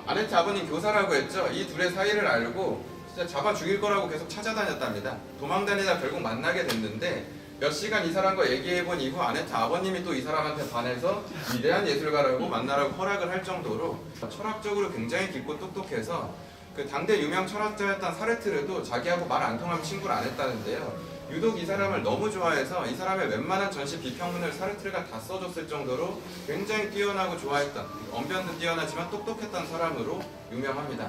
아네트 아버님 교사라고 했죠. 이 둘의 사이를 알고 진짜 잡아 죽일 거라고 계속 찾아다녔답니다. 도망다니다 결국 만나게 됐는데 몇 시간 이 사람과 얘기해본 이후 아네트 아버님이 또 이 사람한테 반해서 위대한 예술가라고 만나라고 허락을 할 정도로 철학적으로 굉장히 깊고 똑똑해서 그 당대 유명 철학자였던 사르트르도 자기하고 말 안 통하면 친구를 안 했다는데요. 유독 이 사람을 너무 좋아해서 이 사람의 웬만한 전시 비평문을 사르트르가 다 써줬을 정도로 굉장히 뛰어나고 좋아했던, 언변도 뛰어나지만 똑똑했던 사람으로 유명합니다.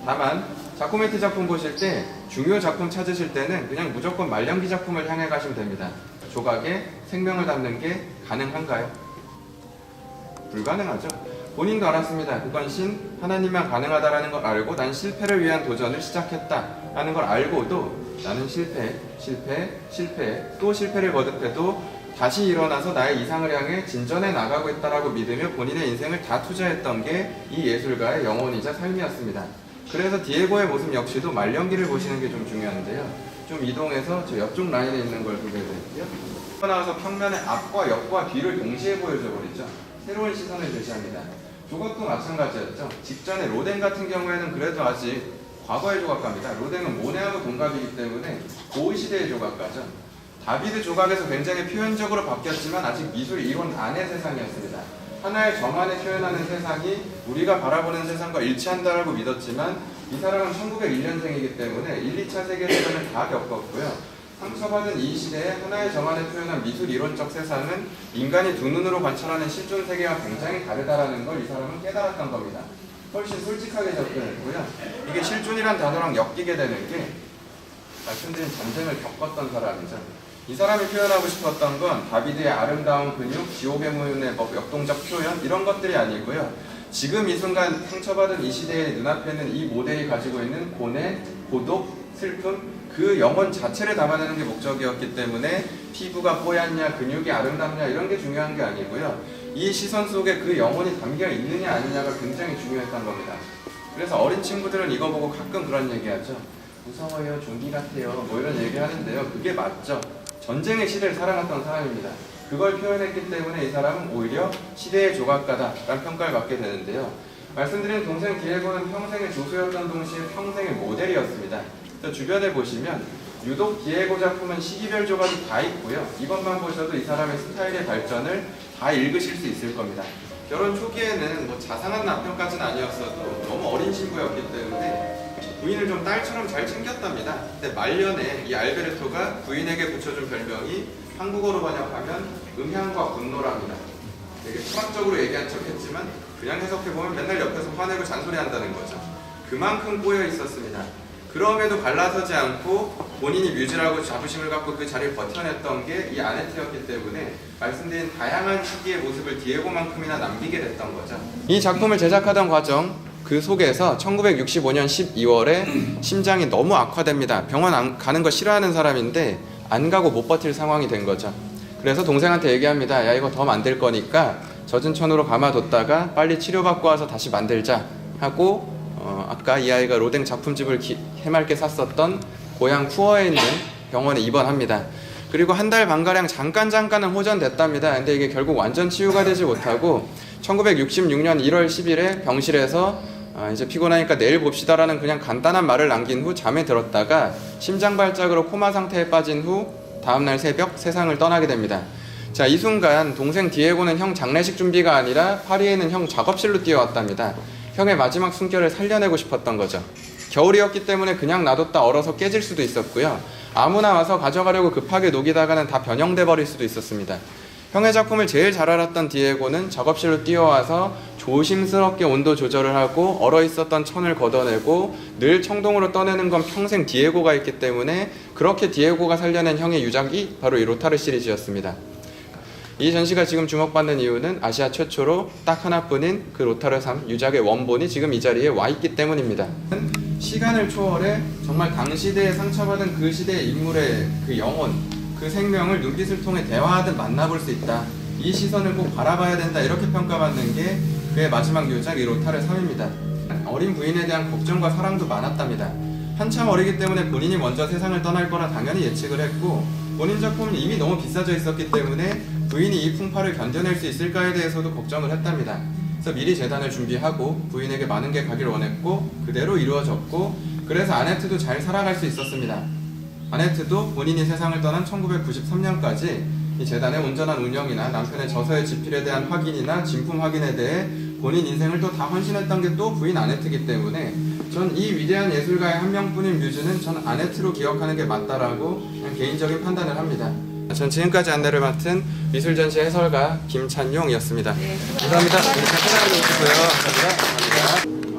다만 자코메티 작품 보실 때 중요 작품 찾으실 때는 그냥 무조건 말년기 작품을 향해 가시면 됩니다. 조각에 생명을 담는 게 가능한가요? 불가능하죠. 본인도 알았습니다. 그건 신 하나님만 가능하다라는 걸 알고 난 실패를 위한 도전을 시작했다라는 걸 알고도 나는 실패, 또 실패를 거듭해도 다시 일어나서 나의 이상을 향해 진전해 나가고 있다라고 믿으며 본인의 인생을 다 투자했던 게 이 예술가의 영혼이자 삶이었습니다. 그래서 디에고의 모습 역시도 말년기를 보시는 게 좀 중요한데요. 좀 이동해서 저 옆쪽 라인에 있는 걸 보게 될게요. 나와서 평면의 앞과 옆과 뒤를 동시에 보여줘 버리죠. 새로운 시선을 제시합니다. 조각도 마찬가지였죠. 직전에 로댕 같은 경우에는 그래도 아직 과거의 조각가입니다. 로댕은 모네하고 동갑이기 때문에 고흐 시대의 조각가죠. 다비드 조각에서 굉장히 표현적으로 바뀌었지만 아직 미술 이론 안의 세상이었습니다. 하나의 점 안에 표현하는 세상이 우리가 바라보는 세상과 일치한다라고 믿었지만 이 사람은 1901년생이기 때문에 1, 2차 세계대전을 다 겪었고요. 상처받은 이 시대에 하나의 점 안에 표현한 미술 이론적 세상은 인간이 두 눈으로 관찰하는 실존 세계와 굉장히 다르다라는 걸 이 사람은 깨달았던 겁니다. 훨씬 솔직하게 접근했고요. 이게 실존이란 단어랑 엮이게 되는 게 말씀드린 전쟁을 겪었던 사람이죠. 이 사람이 표현하고 싶었던 건 다비드의 아름다운 근육, 지옥의 문의 역동적 표현 이런 것들이 아니고요. 지금 이 순간 상처받은 이 시대의 눈앞에 있는 이 모델이 가지고 있는 고뇌, 고독, 슬픔 그 영혼 자체를 담아내는 게 목적이었기 때문에 피부가 뽀얗냐, 근육이 아름답냐 이런 게 중요한 게 아니고요. 이 시선 속에 그 영혼이 담겨 있느냐 아니냐가 굉장히 중요했던 겁니다. 그래서 어린 친구들은 이거 보고 가끔 그런 얘기하죠. 무서워요, 좀비 같아요, 뭐 이런 얘기 하는데요. 그게 맞죠. 전쟁의 시대를 살아갔던 사람입니다. 그걸 표현했기 때문에 이 사람은 오히려 시대의 조각가다라는 평가를 받게 되는데요. 말씀드린 동생 디에고는 평생의 조수였던 동시에 평생의 모델이었습니다. 주변에 보시면 유독 디에고 작품은 시기별 조각이 다 있고요. 이것만 보셔도 이 사람의 스타일의 발전을 다 읽으실 수 있을 겁니다. 결혼 초기에는 뭐 자상한 남편까지는 아니었어도 너무 어린 신부였기 때문에 부인을 좀 딸처럼 잘 챙겼답니다. 근데 말년에 이 알베르토가 부인에게 붙여준 별명이 한국어로 번역하면 음향과 분노랍니다. 되게 철학적으로 얘기한 척 했지만 그냥 해석해보면 맨날 옆에서 화내고 잔소리한다는 거죠. 그만큼 꼬여 있었습니다. 그럼에도 갈라서지 않고 본인이 뮤즈라고 자부심을 갖고 그 자리를 버텨냈던 게 이 아네트였기 때문에 말씀드린 다양한 시기의 모습을 디에고만큼이나 남기게 됐던 거죠. 이 작품을 제작하던 과정 그 속에서 1965년 12월에 심장이 너무 악화됩니다. 병원 가는 거 싫어하는 사람인데 안 가고 못 버틸 상황이 된 거죠. 그래서 동생한테 얘기합니다. 야, 이거 더 만들 거니까 젖은 천으로 감아뒀다가 빨리 치료받고 와서 다시 만들자 하고 아까 이 아이가 로댕 작품집을 해맑게 샀었던 고향 푸어에 있는 병원에 입원합니다. 그리고 한 달 반가량 잠깐은 호전됐답니다. 근데 이게 결국 완전 치유가 되지 못하고 1966년 1월 10일에 병실에서 이제 피곤하니까 내일 봅시다라는 그냥 간단한 말을 남긴 후 잠에 들었다가 심장 발작으로 코마 상태에 빠진 후 다음날 새벽 세상을 떠나게 됩니다. 자, 이 순간 동생 디에고는 형 장례식 준비가 아니라 파리에 있는 형 작업실로 뛰어왔답니다. 형의 마지막 숨결을 살려내고 싶었던 거죠. 겨울이었기 때문에 그냥 놔뒀다 얼어서 깨질 수도 있었고요. 아무나 와서 가져가려고 급하게 녹이다가는 다 변형돼 버릴 수도 있었습니다. 형의 작품을 제일 잘 알았던 디에고는 작업실로 뛰어와서 조심스럽게 온도 조절을 하고 얼어있었던 천을 걷어내고 늘 청동으로 떠내는 건 평생 디에고가 있기 때문에 그렇게 디에고가 살려낸 형의 유작이 바로 이 로타르 시리즈였습니다. 이 전시가 지금 주목받는 이유는 아시아 최초로 딱 하나뿐인 그 로타르 3 유작의 원본이 지금 이 자리에 와 있기 때문입니다. 시간을 초월해 정말 당시대에 상처받은 그 시대의 인물의 그 영혼, 그 생명을 눈빛을 통해 대화하듯 만나볼 수 있다. 이 시선을 꼭 바라봐야 된다. 이렇게 평가받는 게 그의 마지막 유작 이 로타르 3입니다. 어린 부인에 대한 걱정과 사랑도 많았답니다. 한참 어리기 때문에 본인이 먼저 세상을 떠날 거라 당연히 예측을 했고 본인 작품은 이미 너무 비싸져 있었기 때문에 부인이 이 풍파를 견뎌낼 수 있을까에 대해서도 걱정을 했답니다. 그래서 미리 재단을 준비하고 부인에게 많은 게 가길 원했고 그대로 이루어졌고 그래서 아네트도 잘 살아갈 수 있었습니다. 아네트도 본인이 세상을 떠난 1993년까지 이 재단의 온전한 운영이나 남편의 저서의 지필에 대한 확인이나 진품 확인에 대해 본인 인생을 또 다 헌신했던 게 또 부인 아네트이기 때문에 전 이 위대한 예술가의 한 명뿐인 뮤즈는 전 아네트로 기억하는 게 맞다라고 그냥 개인적인 판단을 합니다. 전 지금까지 안내를 맡은 미술전시 해설가 김찬용이었습니다. 네, 감사합니다. 오늘 잘 찾아가주셨고요. 감사합니다.